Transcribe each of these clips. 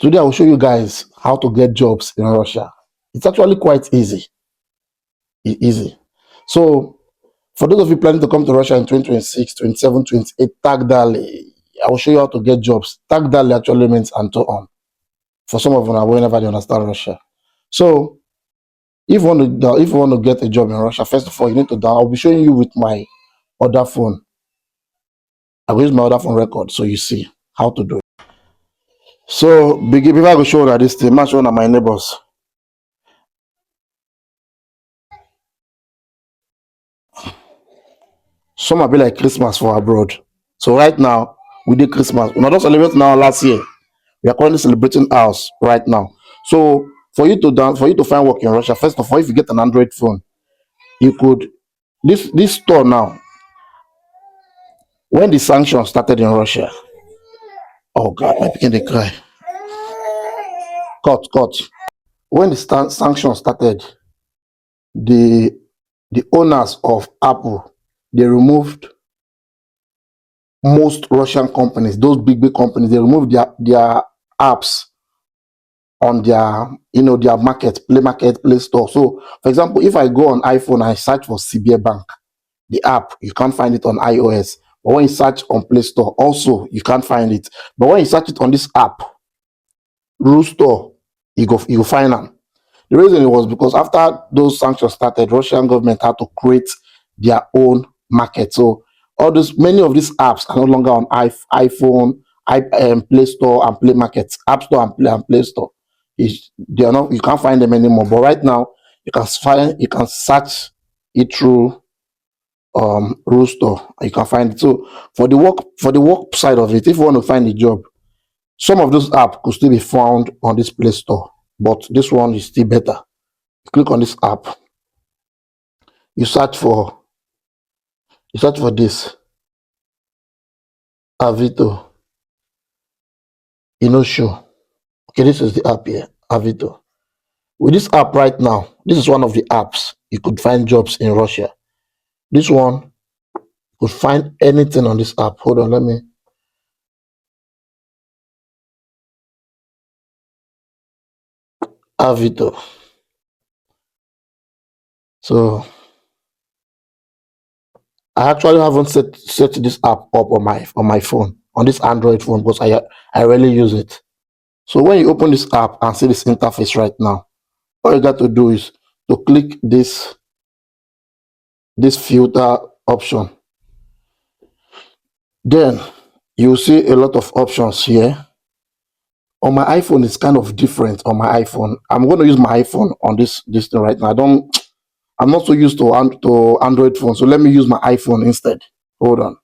Today I will show you guys how to get jobs in Russia. It's actually quite easy. Easy. So for those of you planning to come to Russia in 2026, 27, 28, tag Dali. I will show you how to get jobs. Tag Dali actually means and so on. For some of them, whenever they understand Russia. So if you want to get a job in Russia, first of all, you need to download. I'll be showing you with my other phone. I will use my other phone record so you see how to do it. So before I go show you this thing, I'm showing my neighbors. Summer be like Christmas for abroad. So right now, we did Christmas. We not celebrate now last year. We are currently celebrating ours right now. So for you to find work in Russia, first of all, if you get an Android phone, you could this store now. When the sanctions started in Russia, oh God, my picking they cry. Cut. When the sanctions started, the the owners of Apple, they removed most Russian companies, those big companies, they removed their apps on their their marketplace store. So for example, if I go on iPhone and I search for CBA Bank, the app, you can't find it on iOS. But when you search on Play Store, also you can't find it. But when you search it on this app, Rule Store, you find them. The reason it was because after those sanctions started, Russian government had to create their own market. So all those many of these apps are no longer on iPhone, Play Store and Play Market, App Store and Play Store. They are not, you can't find them anymore. But right now you can search it through Rule Store. You can find it. So for the work side of it, if you want to find a job, some of those apps could still be found on this Play Store, but this one is still better. Click on this app, you search for this Avito, show. Okay, this is the app here, Avito. With this app right now, this is one of the apps you could find jobs in Russia. This one, you could find anything on this app. Hold on, let me. Avito. So I actually haven't set this app up on my phone, on this Android phone, because I rarely use it. So when you open this app and see this interface right now, all you got to do is to click this filter option. Then you see a lot of options here. On my iPhone, it's kind of different. On my iPhone, I'm going to use my iPhone on this thing right now. I'm not so used to Android phone, so let me use my iPhone instead. Hold on.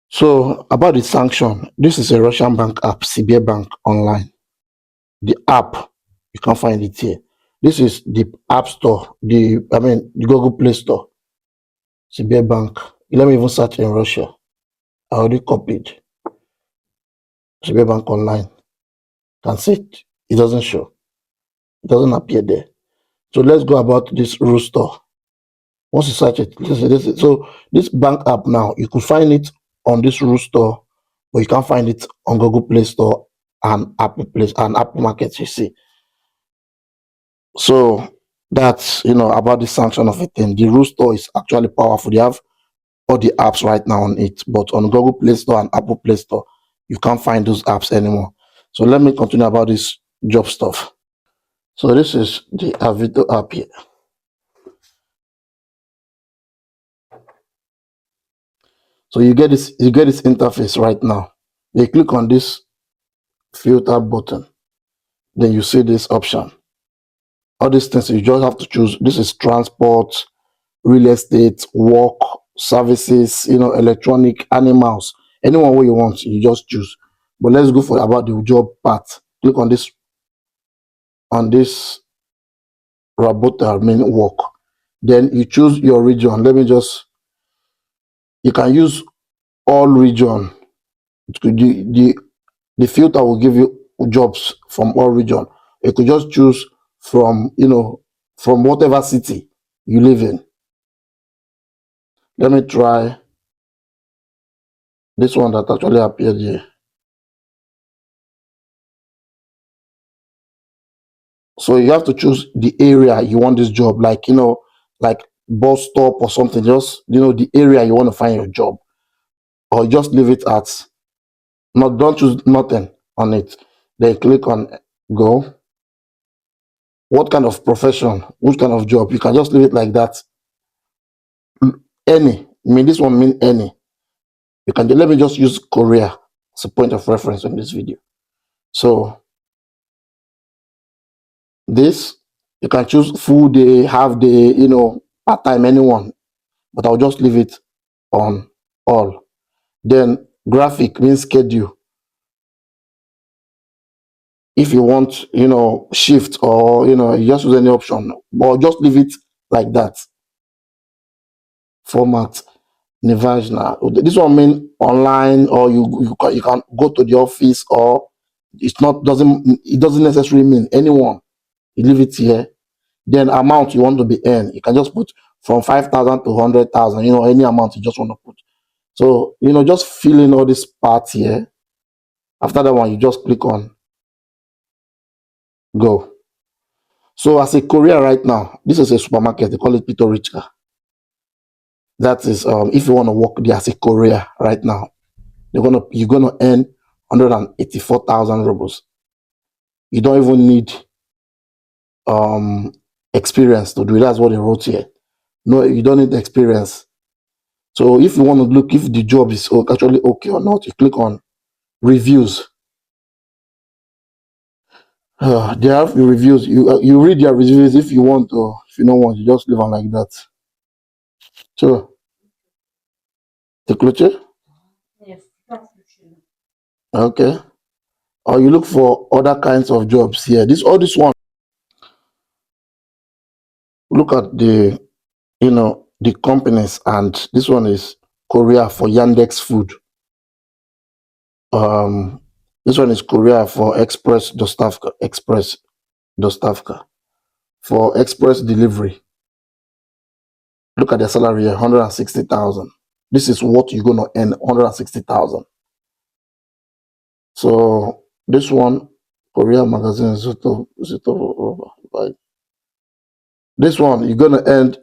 So about the sanction, this is a Russian bank app, CBA Bank Online. The app, you can find it here. This is the App Store, the Google Play Store, CBA Bank. Let me even search in Russia. I already copied CBA Bank Online. Can see it. It doesn't show. It doesn't appear there. So let's go about this Rule Store. Once you search it, so this bank app now, you could find it on this Rule Store, but you can't find it on Google Play Store and Apple Market. You see. So that's about the sanction of it. And the Rule Store is actually powerful. They have all the apps right now on it, but on Google Play Store and Apple Play Store, you can't find those apps anymore. So let me continue about this job stuff. So this is the Avito app here. So you get this interface right now. You click on this filter button, then you see this option. All these things you just have to choose. This is transport, real estate, work, services, electronic, animals, anyone where you want, you just choose. But let's go for about the job part. Click on this Rabota, work. Then you choose your region. You can use all region. The filter will give you jobs from all region. You could just choose from from whatever city you live in. Let me try this one that actually appeared here. So you have to choose the area you want this job, like like bus stop or something. Just the area you want to find your job, or just leave it at not. Don't choose nothing on it. Then click on go. What kind of profession? Which kind of job? You can just leave it like that. Any. I mean, this one mean any. You can let me just use Korea as a point of reference in this video. So this you can choose full day, half day, part time, anyone. But I'll just leave it on all. Then graphic means schedule. If you want, shift, or you just use any option, but just leave it like that. Format Nivajna. This one mean online, or you can go to the office, or it doesn't necessarily mean anyone. You leave it here. Then amount you want to be earned, you can just put from 5,000 to 100,000. Any amount you just want to put. So just fill in all this part here. After that one, you just click on go. So as a courier right now, this is a supermarket. They call it Pito Richka. That is if you want to work there as a courier right now, you're gonna earn 184,000 rubles. You don't even need experience to do it. That's what they wrote here. No, you don't need experience. So if you want to look if the job is actually okay or not, you click on reviews. They have the reviews. You read their reviews if you want, or if you don't want, you just leave on like that. So the clutch. Okay. Or you look for other kinds of jobs here. All this one. Look at the the companies, and this one is Korea for Yandex Food. This one is Korea for Express Dostavka for express delivery. Look at the salary here, 160,000. This is what you're gonna earn, 160,000. So this one, Korea magazine, this one you're gonna earn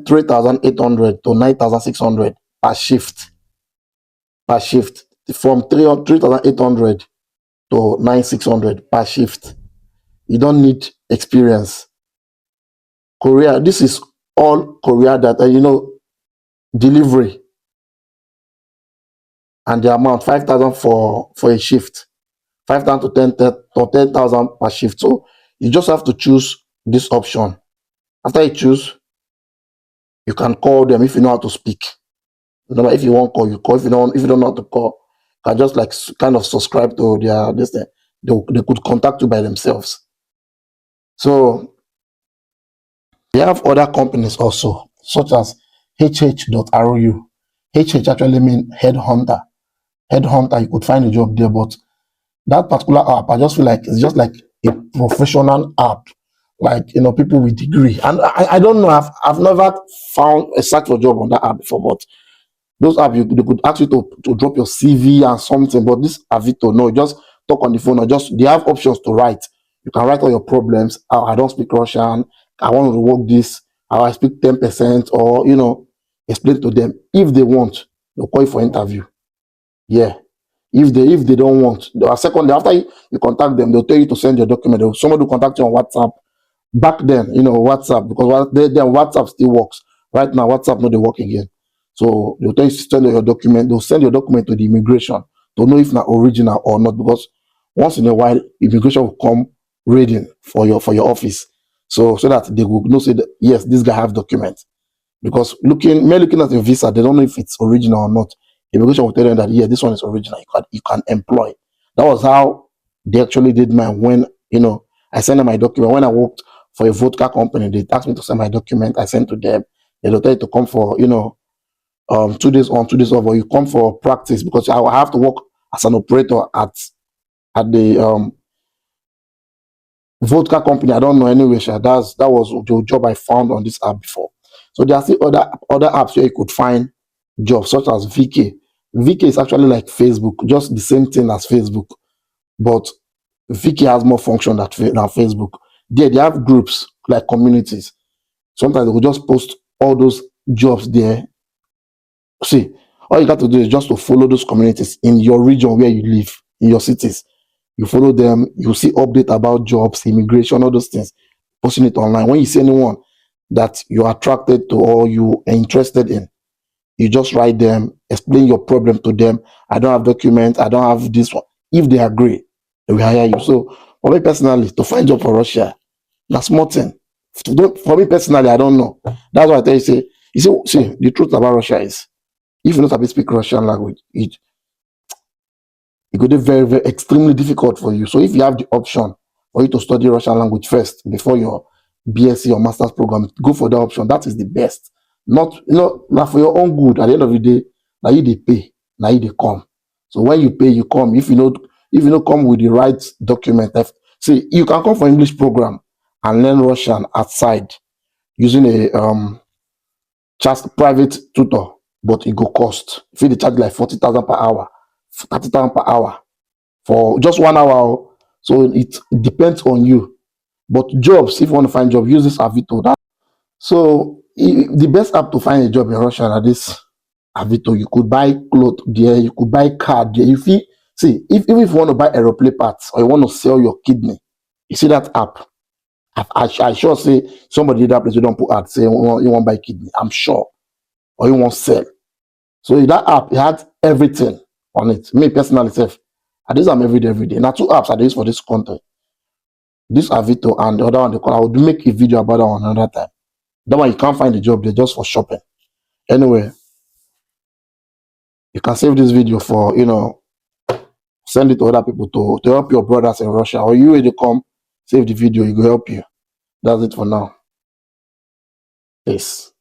3,800 to 9,600 per shift. Per shift, from 3,800 to 9,600 per shift. You don't need experience. Korea, this is all Korea that delivery, and the amount 5,000 for a shift, 5,000 to 10,000 per shift. So you just have to choose this option. After you choose, you can call them if you know how to speak. If you want call, you call. If you don't know how to call, you can just like kind of subscribe to their this thing. They could contact you by themselves. So they have other companies also, such as HH.ru. HH actually means headhunter. Headhunter, you could find a job there, but that particular app, I just feel like it's just like a professional app, like people with degree. And I don't know, I've never found a search for job on that app before, but those apps they could ask you to drop your CV and something, but this Avito, no, just talk on the phone, or just they have options to write. You can write all your problems. I don't speak Russian. I want to work this. I speak 10%, or explain to them. If they want, they'll call you for interview. Yeah. If they don't want, secondly, after you contact them, they'll tell you to send your document. Somebody will contact you on WhatsApp. Back then, WhatsApp, because then WhatsApp still works. Right now, WhatsApp not they work again. So they'll tell you to send your document. They'll send your document to the immigration to know if not original or not. Because once in a while, immigration will come reading for your office. So that they will know say that yes, this guy have document. Because looking at your visa, they don't know if it's original or not. Immigration will tell them that yeah, this one is original. You can employ. That was how they actually did mine when I sent them my document. When I worked for a vodka company, they asked me to send my document. I sent to them. They'll tell you to come for 2 days on, 2 days off, or you come for practice, because I will have to work as an operator at the vodka company. I don't know anyway. That was the job I found on this app before. So there are still other apps where you could find jobs, such as VK. VK is actually like Facebook, just the same thing as Facebook, but Viki has more function than Facebook. There, they have groups like communities. Sometimes they will just post all those jobs there. See, all you got to do is just to follow those communities in your region where you live, in your cities. You follow them, you see update about jobs, immigration, all those things, posting it online. When you see anyone that you're attracted to or you are interested in, you just write them, explain your problem to them. I don't have documents, I don't have this one. If they agree, they will hire you. So for me personally, to find job for Russia, that's small thing. For me personally, I don't know. That's why I tell you, see, the truth about Russia is, if you not able to speak Russian language, it could be very, very extremely difficult for you. So if you have the option for you to study Russian language first before your BSc or master's program, go for that option. That is the best. Not, not for your own good. At the end of the day, now you they pay, now you they come. So when you pay, you come. If you don't come with the right document, see, you can come for English program and learn Russian outside using a just private tutor, but it go cost. If you dey charge like 40,000 per hour, 30,000 per hour for just 1 hour. So it depends on you. But jobs, if you want to find job, use this Avito. So the best app to find a job in Russia are this Avito. You could buy clothes there, you could buy car there. If you see, even if you want to buy aeroplane parts or you want to sell your kidney, you see that app. I sure say somebody did that place, you don't put ad say you want buy kidney. I'm sure. Or you want sell. So in that app, it had everything on it. Me personally, self, I do them every day. Now 2 apps I dey use for this content. This Avito and the other one they call. I would make a video about that one another time. That one you can't find the job there just for shopping. Anyway, you can save this video for send it to other people to help your brothers in Russia. Or you will come save the video, it will help you. That's it for now. Peace.